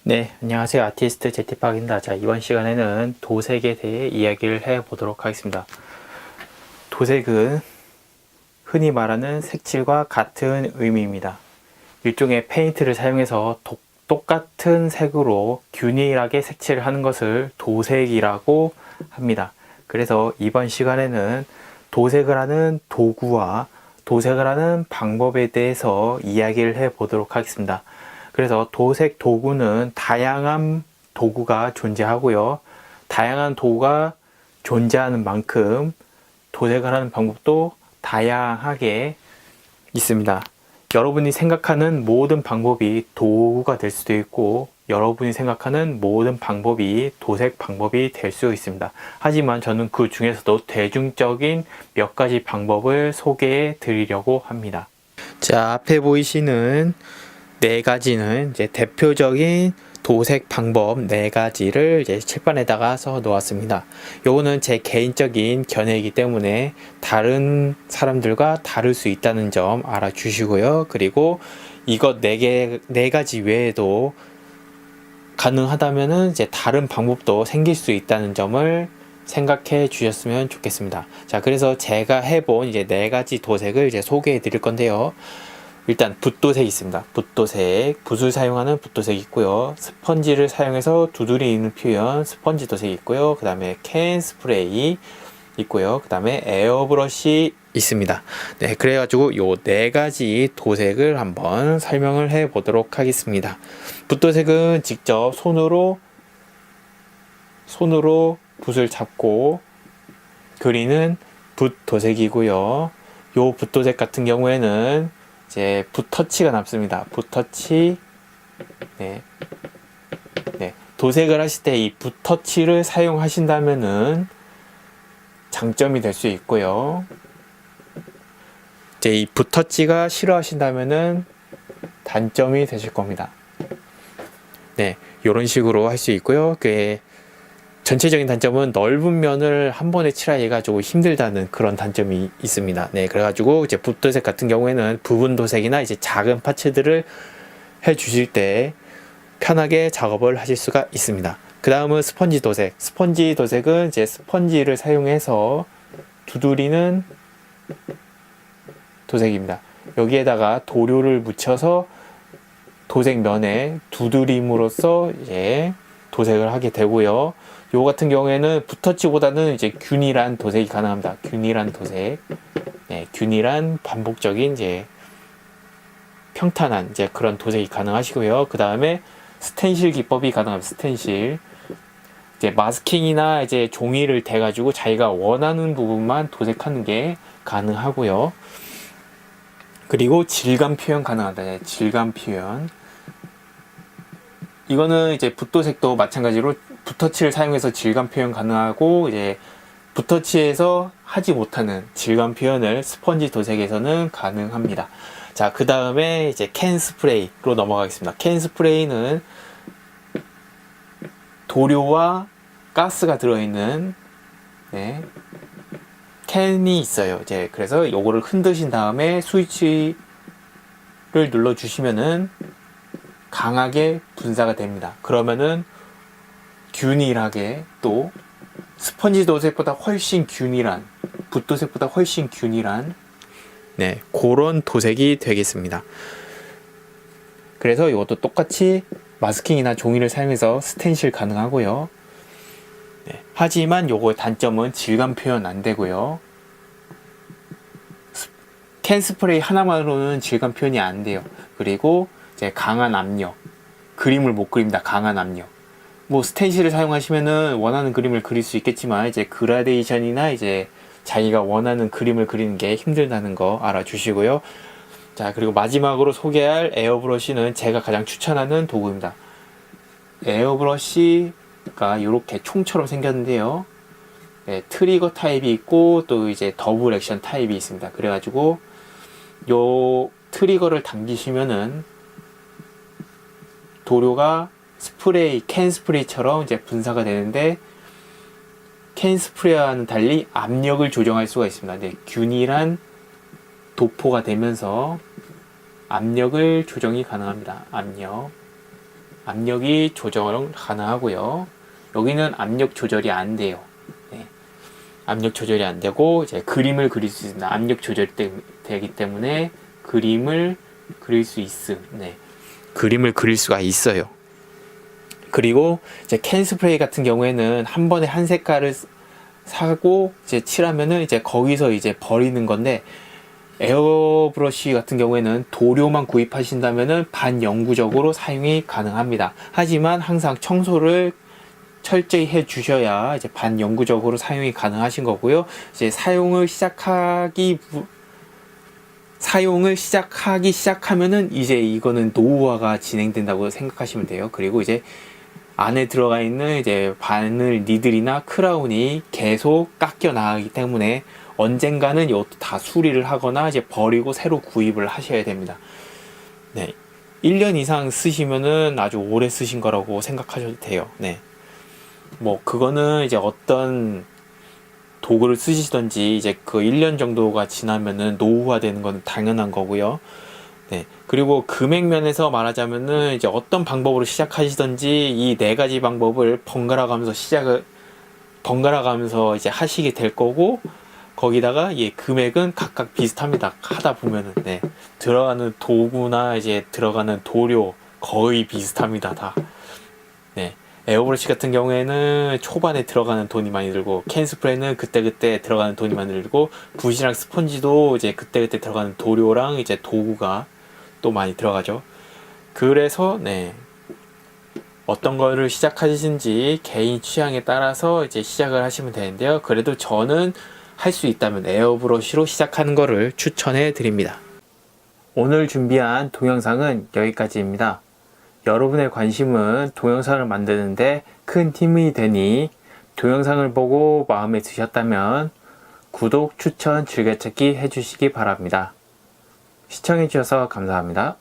네, 안녕하세요. 아티스트 제티팍입니다. 자, 이번 시간에는 도색에 대해 이야기를 해보도록 하겠습니다. 도색은 흔히 말하는 색칠과 같은 의미입니다. 일종의 페인트를 사용해서 똑같은 색으로 균일하게 색칠을 하는 것을 도색이라고 합니다. 그래서 이번 시간에는 도색을 하는 도구와 도색을 하는 방법에 대해서 이야기를 해보도록 하겠습니다. 그래서 도색 도구는 다양한 도구가 존재하고요. 다양한 도구가 존재하는 만큼 도색을 하는 방법도 다양하게 있습니다. 여러분이 생각하는 모든 방법이 도구가 될 수도 있고 여러분이 생각하는 모든 방법이 도색 방법이 될 수 있습니다. 하지만 저는 그 중에서도 대중적인 몇 가지 방법을 소개해 드리려고 합니다. 자, 앞에 보이시는 네 가지는 이제 대표적인 도색 방법 네 가지를 이제 칠판에다가 써 놓았습니다. 요거는 제 개인적인 견해이기 때문에 다른 사람들과 다를 수 있다는 점 알아주시고요. 그리고 이것 네 가지 외에도 가능하다면은 이제 다른 방법도 생길 수 있다는 점을 생각해 주셨으면 좋겠습니다. 자, 그래서 제가 해본 이제 네 가지 도색을 이제 소개해 드릴 건데요. 일단 붓도색이 있습니다. 붓도색, 붓을 사용하는 붓도색이 있고요. 스펀지를 사용해서 두드리는 표현 스펀지 도색이 있고요. 그 다음에 캔 스프레이 있고요. 그 다음에 에어브러시 있습니다. 네, 그래가지고 요 네 가지 도색을 한번 설명을 해 보도록 하겠습니다. 붓도색은 직접 손으로 붓을 잡고 그리는 붓도색이고요. 요 붓도색 같은 경우에는 이제 붓터치가 남습니다. 붓터치. 네. 도색을 하실 때 이 붓터치를 사용하신다면은 장점이 될 수 있고요. 이제 이 붓터치가 싫어하신다면은 단점이 되실 겁니다. 네. 요런 식으로 할 수 있고요. 전체적인 단점은 넓은 면을 한 번에 칠하기가 조금 힘들다는 그런 단점이 있습니다. 네, 그래가지고 이제 붓도색 같은 경우에는 부분 도색이나 이제 작은 파츠들을 해 주실 때 편하게 작업을 하실 수가 있습니다. 그 다음은 스펀지 도색. 스펀지 도색은 이제 스펀지를 사용해서 두드리는 도색입니다. 여기에다가 도료를 묻혀서 도색 면에 두드림으로써 이제 도색을 하게 되고요. 요 같은 경우에는 붓터치보다는 이제 균일한 도색이 가능합니다. 균일한 도색. 네, 균일한 반복적인 이제 평탄한 이제 그런 도색이 가능하시고요. 그 다음에 스텐실 기법이 가능합니다. 스텐실. 이제 마스킹이나 이제 종이를 대가지고 자기가 원하는 부분만 도색하는 게 가능하고요. 그리고 질감 표현 가능하다. 네, 질감 표현. 이거는 이제 붓도색도 마찬가지로 붓터치를 사용해서 질감 표현 가능하고 이제 붓터치에서 하지 못하는 질감 표현을 스펀지 도색에서는 가능합니다. 자, 그 다음에 이제 캔 스프레이로 넘어가겠습니다. 캔 스프레이는 도료와 가스가 들어있는 캔이 있어요. 이제 그래서 요거를 흔드신 다음에 스위치를 눌러 주시면은 강하게 분사가 됩니다. 그러면은 균일하게 또 스펀지 도색보다 훨씬 균일한 붓도색보다 훨씬 균일한 그런 도색이 되겠습니다. 그래서 이것도 똑같이 마스킹이나 종이를 사용해서 스텐실 가능하고요. 하지만 요거 단점은 질감 표현 안 되고요. 캔 스프레이 하나만으로는 질감 표현이 안 돼요. 그리고 이제 강한 압력, 그림을 못 그립니다. 강한 압력. 뭐 스텐실을 사용하시면은 원하는 그림을 그릴 수 있겠지만 이제 그라데이션이나 이제 자기가 원하는 그림을 그리는 게 힘들다는 거 알아주시고요. 자, 그리고 마지막으로 소개할 에어브러쉬는 제가 가장 추천하는 도구입니다. 에어브러쉬가 이렇게 총처럼 생겼는데요. 네, 트리거 타입이 있고 또 이제 더블 액션 타입이 있습니다. 그래가지고 요 트리거를 당기시면은 도료가 스프레이, 캔 스프레이처럼 이제 분사가 되는데 캔 스프레이와는 달리 압력을 조정할 수가 있습니다. 네, 균일한 도포가 되면서 압력을 조정이 가능합니다. 압력. 압력이 조절 가능하고요. 여기는 압력 조절이 안 돼요. 네. 압력 조절이 안 되고 이제 그림을 그릴 수 있습니다. 압력 조절되기 때문에 그림을 그릴 수 있음. 네. 그림을 그릴 수가 있어요. 그리고 이제 캔 스프레이 같은 경우에는 한 번에 한 색깔을 사고 이제 칠하면은 이제 거기서 이제 버리는 건데, 에어브러쉬 같은 경우에는 도료만 구입하신다면은 반영구적으로 사용이 가능합니다. 하지만 항상 청소를 철저히 해 주셔야 이제 반영구적으로 사용이 가능하신 거고요. 이제 사용을 시작하면은 이제 이거는 노후화가 진행된다고 생각하시면 돼요. 그리고 이제 안에 들어가 있는 이제 바늘 니들이나 크라운이 계속 깎여 나가기 때문에 언젠가는 이것도 다 수리를 하거나 이제 버리고 새로 구입을 하셔야 됩니다. 네. 1년 이상 쓰시면은 아주 오래 쓰신 거라고 생각하셔도 돼요. 네. 뭐 그거는 이제 어떤 도구를 쓰시던지 이제 그 1년 정도가 지나면은 노후화 되는 건 당연한 거고요. 네. 그리고 금액 면에서 말하자면은 이제 어떤 방법으로 시작하시던지 이 네 가지 방법을 번갈아 가면서 이제 하시게 될 거고, 거기다가 이 금액은 각각 비슷합니다. 하다 보면은. 네. 들어가는 도구나 이제 들어가는 도료 거의 비슷합니다. 다. 네. 에어브러쉬 같은 경우에는 초반에 들어가는 돈이 많이 들고, 캔 스프레이는 그때그때 들어가는 돈이 많이 들고, 붓이랑 스펀지도 이제 그때그때 들어가는 도료랑 이제 도구가 또 많이 들어가죠. 그래서 네, 어떤 거를 시작하시는지 개인 취향에 따라서 이제 시작을 하시면 되는데요. 그래도 저는 할 수 있다면 에어브러쉬로 시작하는 거를 추천해 드립니다. 오늘 준비한 동영상은 여기까지입니다. 여러분의 관심은 동영상을 만드는데 큰 힘이 되니 동영상을 보고 마음에 드셨다면 구독, 추천, 즐겨찾기 해주시기 바랍니다. 시청해주셔서 감사합니다.